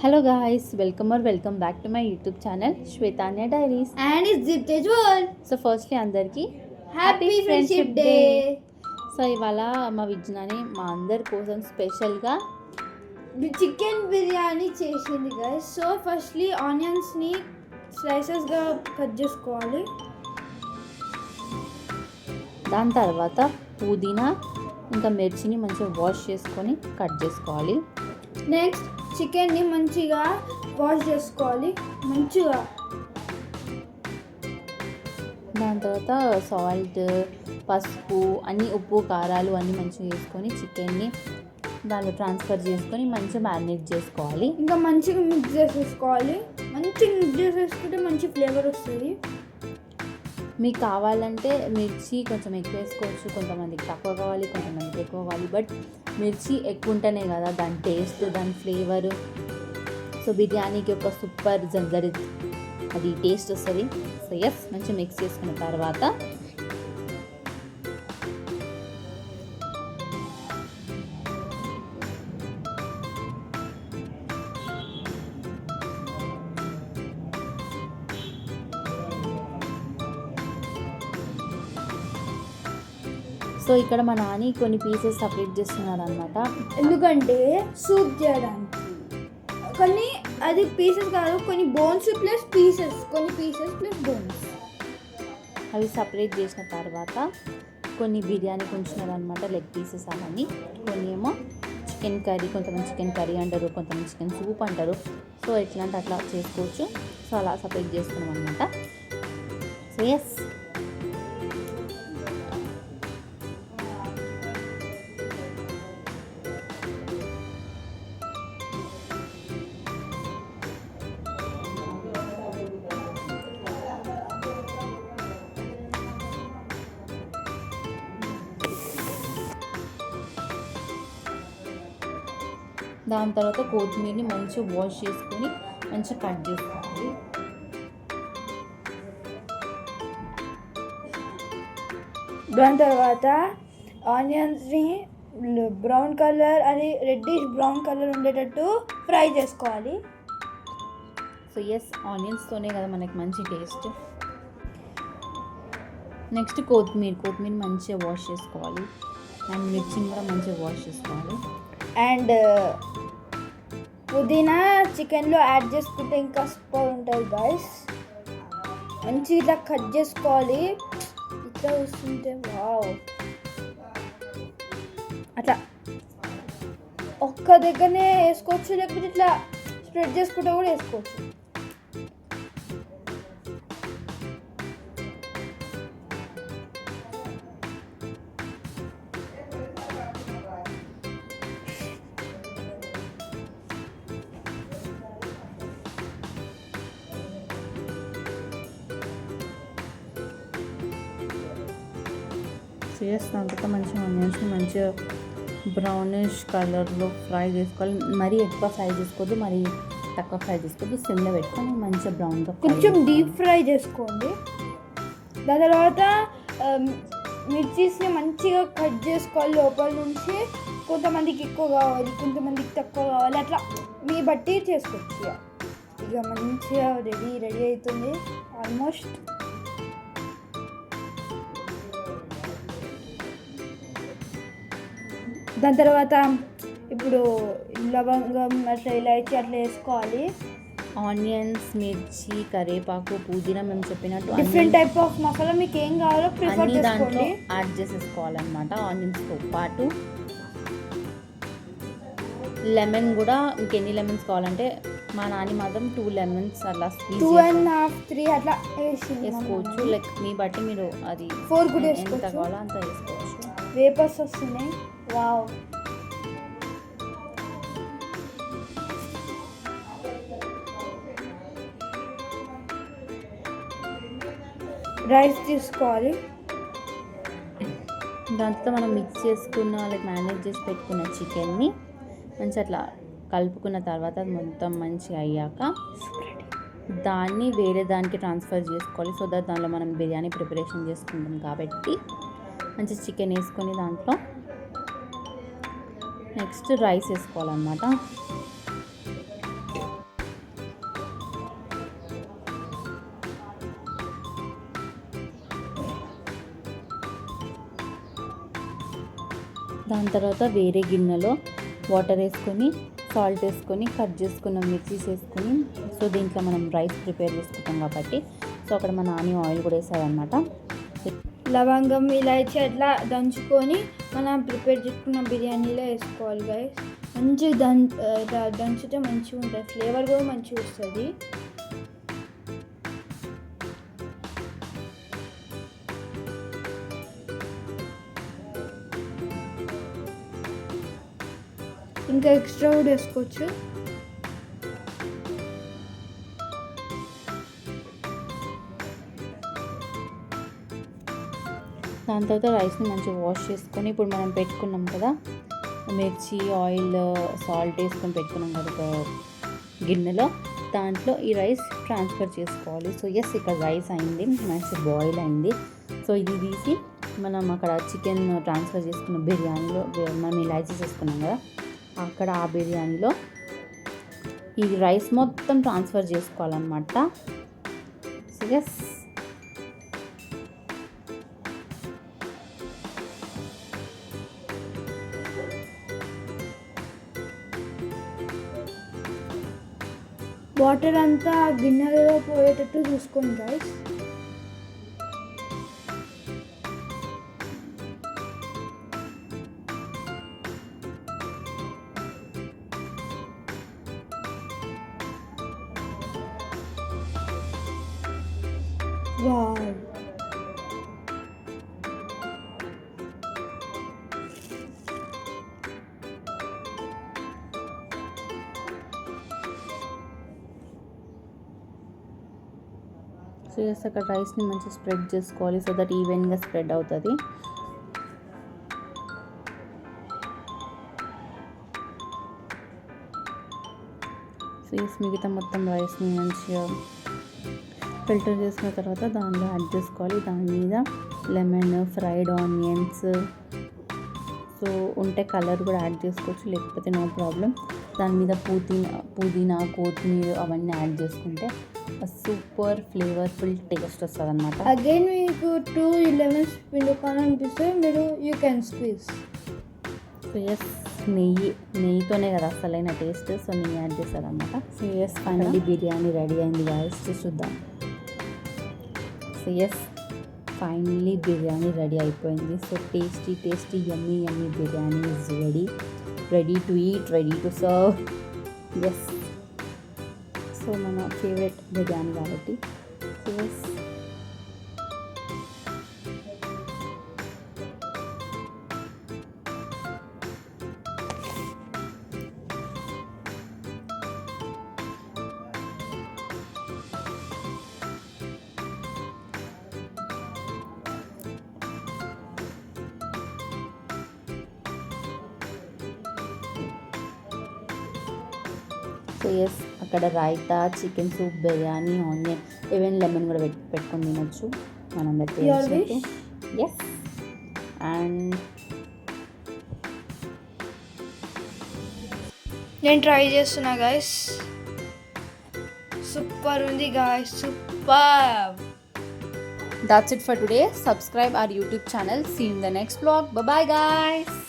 Hello guys, welcome back to my YouTube channel Shwetanya Diaries. And it's Ziptej World. So firstly అందరికి happy friendship day. So ఇవాళ మా విజ్ఞాని మా అందరి కోసం స్పెషల్గా చికెన్ బిర్యానీ చేసింది గైస్. సో ఫస్ట్లీ ఆనియన్స్ని స్లైసెస్గా కట్ చేసుకోవాలి. దాని తర్వాత పుదీనా ఇంకా మిర్చిని మంచిగా వాష్ చేసుకొని కట్ చేసుకోవాలి. నెక్స్ట్ చికెన్ని మంచిగా వాష్ చేసుకోవాలి మంచిగా. దాని తర్వాత సాల్ట్, పసుపు, అన్ని ఉప్పు కారాలు అన్నీ మంచిగా వేసుకొని చికెన్ని దానిలో ట్రాన్స్ఫర్ చేసుకొని మంచిగా మ్యారినేట్ చేసుకోవాలి. ఇంకా మంచిగా మిక్స్ చేసేసుకోవాలి. మంచిగా మిక్స్ చేసేసుకుంటే మంచి ఫ్లేవర్ వస్తుంది. మీకు కావాలంటే మిర్చి కొంచెం ఎక్కువ వేసుకోవచ్చు, కొంతమందికి తక్కువ కావాలి, కొంతమందికి ఎక్కువ కావాలి. బట్ మిర్చి ఎక్కువ ఉంటేనే కదా దాని టేస్ట్, దాని ఫ్లేవరు, సో బిర్యానీకి ఒక సూపర్ జంజరి అది టేస్ట్ వస్తుంది. సో ఎస్, మంచిగా మిక్స్ చేసుకున్న తర్వాత సో ఇక్కడ మా నాని కొన్ని పీసెస్ సపరేట్ చేస్తున్నారు అనమాట. ఎందుకంటే సూప్ చేయడానికి కొన్ని అది పీసెస్ కాదు, కొన్ని బోన్స్ ప్లస్ పీసెస్, కొన్ని పీసెస్ ప్లస్ బోన్స్ అవి సపరేట్ చేసిన తర్వాత కొన్ని బిర్యానీకి ఉంచినారు అనమాట, లెగ్ పీసెస్ అవన్నీ. కొన్ని ఏమో చికెన్ కర్రీ, కొంతమంది చికెన్ కర్రీ అంటారు, కొంతమంది చికెన్ సూప్ అంటారు. సో ఎట్లాంటి అట్లా చేసుకోవచ్చు. సో అలా సపరేట్ చేసుకున్నాం అనమాట. సో ఎస్, దాని తర్వాత కొత్తిమీరని మంచిగా వాష్ చేసుకొని మంచిగా కట్ చేసుకోవాలి. దాని తర్వాత ఆనియన్స్ని బ్రౌన్ కలర్ అది రెడ్డిష్ బ్రౌన్ కలర్ ఉండేటట్టు ఫ్రై చేసుకోవాలి. సో ఎస్, ఆనియన్స్తోనే కదా మనకి మంచి టేస్ట్. నెక్స్ట్ కొత్తిమీర మంచిగా వాష్ చేసుకోవాలి. అండ్ మిర్చిని కూడా మంచిగా వాష్ చేసుకోవాలి. అండ్ పుదీనా చికెన్లో యాడ్ చేసుకుంటే ఇంకా సూపర్ ఉంటుంది గాయస్. మంచిగా ఇట్లా కట్ చేసుకోవాలి. ఇట్లా వస్తుంటే వావ్, అట్లా ఒక్క దగ్గరనే వేసుకోవచ్చు, లేకపోతే ఇట్లా స్ప్రెడ్ చేసుకుంటే కూడా వేసుకోవచ్చు. దాని తర్వాత మంచిగా ఆనియన్స్ని మంచిగా బ్రౌనిష్ కలర్లో ఫ్రై చేసుకోవాలి. మరీ ఎక్కువ ఫ్రై చేసుకోవద్దు, మరీ తక్కువ ఫ్రై చేసుకోవద్దు. సిమ్లో పెట్టుకొని మంచిగా బ్రౌన్గా కొంచెం డీప్ ఫ్రై చేసుకోండి. దాని తర్వాత మిర్చీస్ని మంచిగా కట్ చేసుకోవాలి లోపల నుంచి. కొంతమందికి ఎక్కువ కావాలి, కొంతమందికి తక్కువ కావాలి, అట్లా మీ బట్టి చేసుకోవచ్చు. ఇక మంచిగా రెడీ అవుతుంది ఆల్మోస్ట్. దాని తర్వాత ఇప్పుడు లవంగం అట్లా ఇలాచి అట్లా వేసుకోవాలి. ఆనియన్స్, మిర్చి, కరివేపాకు, పుదీనా మేము చెప్పినట్టు డిఫరెంట్ టైప్ ఆఫ్ మసాలా మీకు ఏం కావాలో ప్రిఫర్ దాంట్లో యాడ్ చేసేసుకోవాలన్నమాట. ఆనియన్స్తో పాటు లెమన్ కూడా, ఇంకెన్ని లెమన్స్ కావాలంటే మా నాని మాత్రం 2 లెమన్స్ అలా 2.5 3 అట్లా వేసుకోవచ్చు. లైక్ మీ బట్టి మీరు అది 4 కూడా ఎంత కావాలో అంత వేసుకోవచ్చు. వేపర్స్ వస్తున్నాయి. వావ్, రైస్ తీసుకోవాలి. దాంతో మనం మిక్స్ చేసుకున్న లైక్ మ్యారినేట్ చేసి పెట్టుకున్న చికెన్ని మంచి అట్లా కలుపుకున్న తర్వాత మొత్తం మంచిగా అయ్యాక దాన్ని వేరే దానికి ట్రాన్స్ఫర్ చేసుకోవాలి. సో దట్ దానిలో మనం బిర్యానీ ప్రిపరేషన్ చేసుకుంటాం కాబట్టి మంచి చికెన్ వేసుకొని దాంట్లో నెక్స్ట్ రైస్ వేసుకోవాలన్నమాట. దాని తర్వాత వేరే గిన్నెలో వాటర్ వేసుకొని సాల్ట్ వేసుకొని కట్ చేసుకున్న మిర్చీస్ వేసుకొని, సో దీంట్లో మనం రైస్ ప్రిపేర్ చేసుకుంటాం కాబట్టి సో అక్కడ మా నాని ఆయిల్ కూడా వేసారనమాట. లవంగం ఇలాచి అట్లా దంచుకొని మనం ప్రిపేర్ చేసుకున్న బిర్యానీలో వేసుకోవాలి గైస్. మంచి దంచితే మంచిగా ఉంటుంది, ఫ్లేవర్ కూడా మంచిగా వస్తుంది. ఇంకా ఎక్స్ట్రా కూడా వేసుకోవచ్చు. దాని తర్వాత రైస్ని మంచిగా వాష్ చేసుకొని ఇప్పుడు మనం పెట్టుకున్నాం కదా మిర్చి, ఆయిల్, సాల్ట్ వేసుకొని పెట్టుకున్నాం కదా ఒక గిన్నెలో, దాంట్లో ఈ రైస్ ట్రాన్స్ఫర్ చేసుకోవాలి. సో ఎస్, ఇక్కడ రైస్ అయింది, మంచి బాయిల్ అయింది. సో ఇది తీసి మనం అక్కడ చికెన్ ట్రాన్స్ఫర్ చేసుకున్న బిర్యానీలో మనం ఇలాచీస్ వేసుకున్నాం కదా అక్కడ ఆ బిర్యానీలో ఈ రైస్ మొత్తం ట్రాన్స్ఫర్ చేసుకోవాలన్నమాట. సో ఎస్, వాటర్ అంతా గిన్నెలో పోయేటట్టు చూసుకోండి గైస్. వావ్, సో ఎస్, అక్కడ రైస్ని మంచిగా స్ప్రెడ్ చేసుకోవాలి సో దట్ ఈవెన్గా స్ప్రెడ్ అవుతుంది. సో ఎస్, మిగతా మొత్తం రైస్ని మంచిగా ఫిల్టర్ చేసుకున్న తర్వాత దానిలో యాడ్ చేసుకోవాలి. దాని మీద లెమన్, ఫ్రైడ్ ఆనియన్స్, సో ఉంటే కలర్ కూడా యాడ్ చేసుకోవచ్చు, లేకపోతే నో ప్రాబ్లం. దాని మీద పుదీనా, కొత్తిమీర అవన్నీ యాడ్ చేసుకుంటే సూపర్ ఫ్లేవర్ఫుల్ టేస్ట్ వస్తుంది అనమాట. అగైన్ మీకు 2 లెమన్స్ పిండుకోవాలనిపిస్తే మీరు you can squeeze. So yes, నెయ్యితోనే కదా అసలైన టేస్ట్, సో నెయ్యి యాడ్ చేస్తారనమాట. So yes, finally biryani ready అయింది గాయస్, చూద్దాం. So yes, finally biryani ready అయిపోయింది. So tasty yummy biryani is ready to eat, ready to serve. Yes, so మన ఫేవరెట్ బిర్యానీ కాబట్టి. సో ఎస్, సో ఎస్, అక్కడ raita, chicken soup, biryani, onion, even lemon కూడా పెట్టుకొని తినొచ్చు మనందరికీ. ఎస్, అండ్ నేను ట్రై చేస్తున్నా గాయస్, సూపర్ ఉంది guys, super. that's it for today. Subscribe our YouTube channel. See you in the next vlog. Bye bye guys.